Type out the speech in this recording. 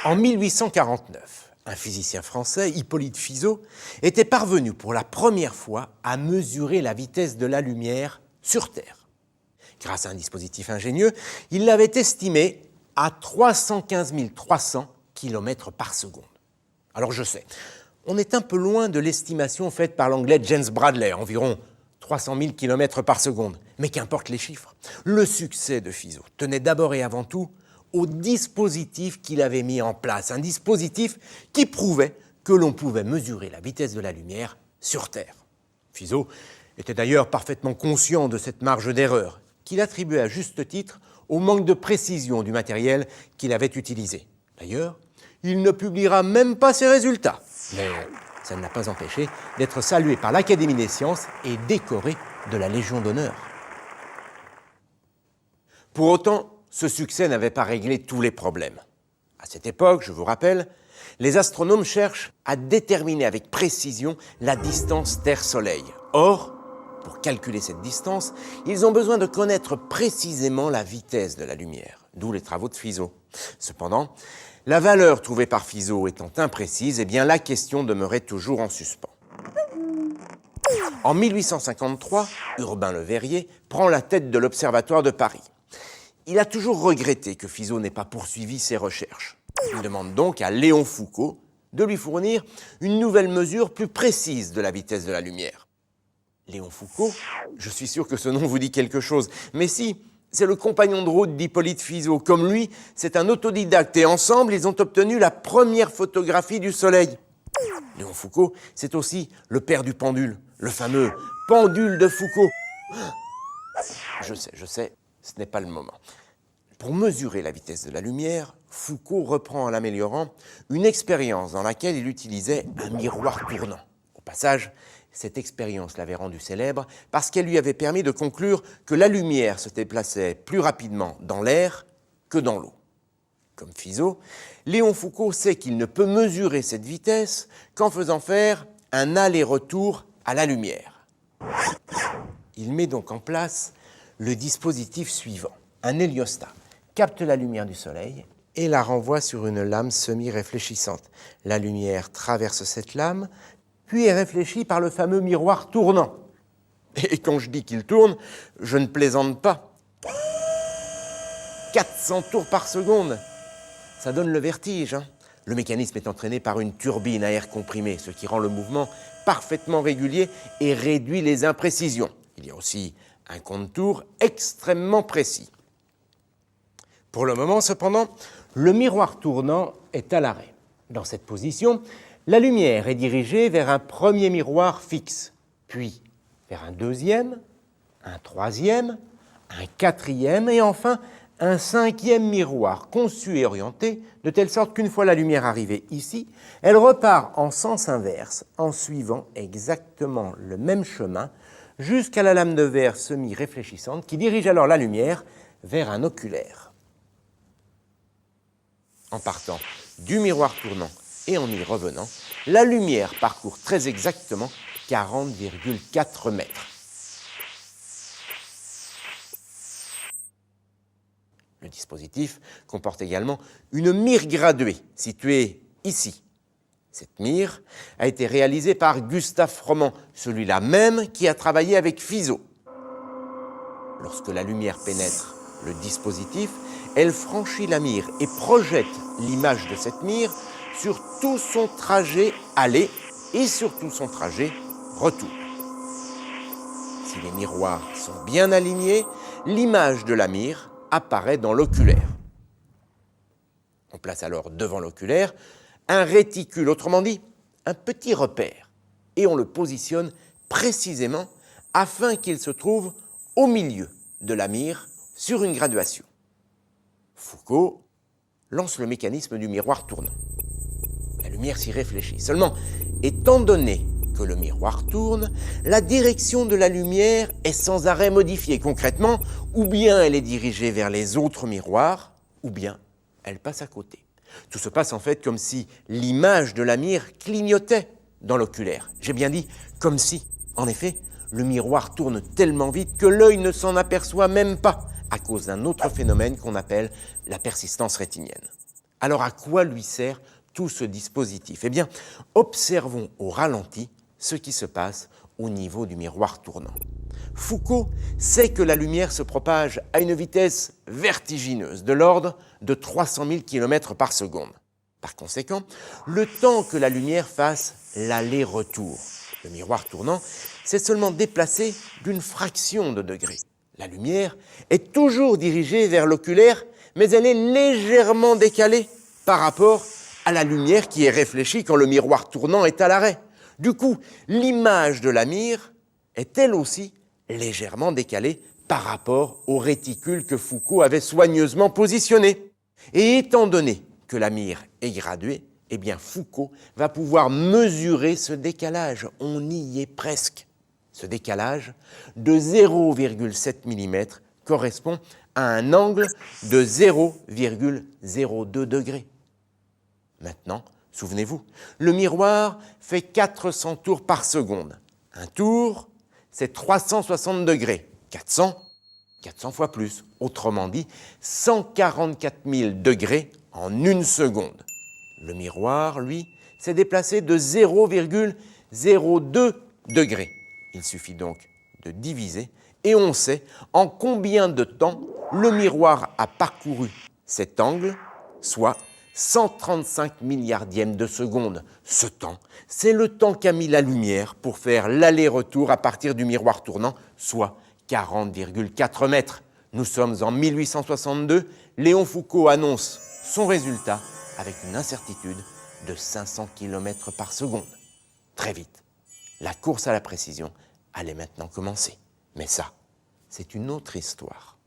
En 1849, un physicien français, Hippolyte Fizeau, était parvenu pour la première fois à mesurer la vitesse de la lumière sur Terre. Grâce à un dispositif ingénieux, il l'avait estimé à 315 300 km par seconde. Alors je sais, on est un peu loin de l'estimation faite par l'anglais James Bradley, environ 300 000 km par seconde. Mais qu'importe les chiffres, le succès de Fizeau tenait d'abord et avant tout au dispositif qu'il avait mis en place, un dispositif qui prouvait que l'on pouvait mesurer la vitesse de la lumière sur Terre. Fizeau était d'ailleurs parfaitement conscient de cette marge d'erreur, qu'il attribuait à juste titre au manque de précision du matériel qu'il avait utilisé. D'ailleurs, il ne publiera même pas ses résultats. Mais ça ne l'a pas empêché d'être salué par l'Académie des sciences et décoré de la Légion d'honneur. Pour autant, ce succès n'avait pas réglé tous les problèmes. À cette époque, je vous rappelle, les astronomes cherchent à déterminer avec précision la distance Terre-Soleil. Or, pour calculer cette distance, ils ont besoin de connaître précisément la vitesse de la lumière, d'où les travaux de Fizeau. Cependant, la valeur trouvée par Fizeau étant imprécise, eh bien la question demeurait toujours en suspens. En 1853, Urbain Le Verrier prend la tête de l'Observatoire de Paris. Il a toujours regretté que Fizeau n'ait pas poursuivi ses recherches. Il demande donc à Léon Foucault de lui fournir une nouvelle mesure plus précise de la vitesse de la lumière. Léon Foucault, je suis sûr que ce nom vous dit quelque chose, mais si, c'est le compagnon de route d'Hippolyte Fizeau. Comme lui, c'est un autodidacte et ensemble, ils ont obtenu la première photographie du Soleil. Léon Foucault, c'est aussi le père du pendule, le fameux pendule de Foucault. Je sais, ce n'est pas le moment. Pour mesurer la vitesse de la lumière, Foucault reprend en l'améliorant une expérience dans laquelle il utilisait un miroir tournant. Au passage, cette expérience l'avait rendu célèbre parce qu'elle lui avait permis de conclure que la lumière se déplaçait plus rapidement dans l'air que dans l'eau. Comme Fizeau, Léon Foucault sait qu'il ne peut mesurer cette vitesse qu'en faisant faire un aller-retour à la lumière. Il met donc en place le dispositif suivant. Un héliostat capte la lumière du Soleil et la renvoie sur une lame semi-réfléchissante. La lumière traverse cette lame, puis est réfléchie par le fameux miroir tournant. Et quand je dis qu'il tourne, je ne plaisante pas. 400 tours par seconde, ça donne le vertige. Le mécanisme est entraîné par une turbine à air comprimé, ce qui rend le mouvement parfaitement régulier et réduit les imprécisions. Il y a aussi un compte-tours extrêmement précis. Pour le moment, cependant, le miroir tournant est à l'arrêt. Dans cette position, la lumière est dirigée vers un premier miroir fixe, puis vers un deuxième, un troisième, un quatrième et enfin un cinquième miroir conçu et orienté de telle sorte qu'une fois la lumière arrivée ici, elle repart en sens inverse en suivant exactement le même chemin jusqu'à la lame de verre semi-réfléchissante qui dirige alors la lumière vers un oculaire. En partant du miroir tournant et en y revenant, la lumière parcourt très exactement 40,4 mètres. Le dispositif comporte également une mire graduée située ici. Cette mire a été réalisée par Gustave Froment, celui-là même qui a travaillé avec Fizeau. Lorsque la lumière pénètre le dispositif, elle franchit la mire et projette l'image de cette mire sur tout son trajet aller et sur tout son trajet retour. Si les miroirs sont bien alignés, l'image de la mire apparaît dans l'oculaire. On place alors devant l'oculaire un réticule, autrement dit, un petit repère, et on le positionne précisément afin qu'il se trouve au milieu de la mire sur une graduation. Foucault lance le mécanisme du miroir tournant. La lumière s'y réfléchit. Seulement, étant donné que le miroir tourne, la direction de la lumière est sans arrêt modifiée. Concrètement, ou bien elle est dirigée vers les autres miroirs, ou bien elle passe à côté. Tout se passe en fait comme si l'image de la mire clignotait dans l'oculaire. J'ai bien dit comme si. En effet, le miroir tourne tellement vite que l'œil ne s'en aperçoit même pas à cause d'un autre phénomène qu'on appelle la persistance rétinienne. Alors à quoi lui sert tout ce dispositif? Eh bien, observons au ralenti ce qui se passe au niveau du miroir tournant. Foucault sait que la lumière se propage à une vitesse vertigineuse, de l'ordre de 300 000 km par seconde. Par conséquent, le temps que la lumière fasse l'aller-retour, le miroir tournant, s'est seulement déplacé d'une fraction de degré. La lumière est toujours dirigée vers l'oculaire, mais elle est légèrement décalée par rapport à la lumière qui est réfléchie quand le miroir tournant est à l'arrêt. Du coup, l'image de la mire est elle aussi légèrement décalée par rapport au réticule que Foucault avait soigneusement positionné. Et étant donné que la mire est graduée, eh bien Foucault va pouvoir mesurer ce décalage. On y est presque. Ce décalage de 0,7 mm correspond à un angle de 0,02 degrés. Maintenant, souvenez-vous, le miroir fait 400 tours par seconde. Un tour, c'est 360 degrés. 400 fois plus. Autrement dit, 144 000 degrés en une seconde. Le miroir, lui, s'est déplacé de 0,02 degrés. Il suffit donc de diviser et on sait en combien de temps le miroir a parcouru cet angle, soit 135 milliardièmes de seconde. Ce temps, c'est le temps qu'a mis la lumière pour faire l'aller-retour à partir du miroir tournant, soit 40,4 mètres. Nous sommes en 1862, Léon Foucault annonce son résultat avec une incertitude de 500 km par seconde. Très vite, la course à la précision allait maintenant commencer. Mais ça, c'est une autre histoire.